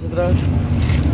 17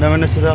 990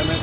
MS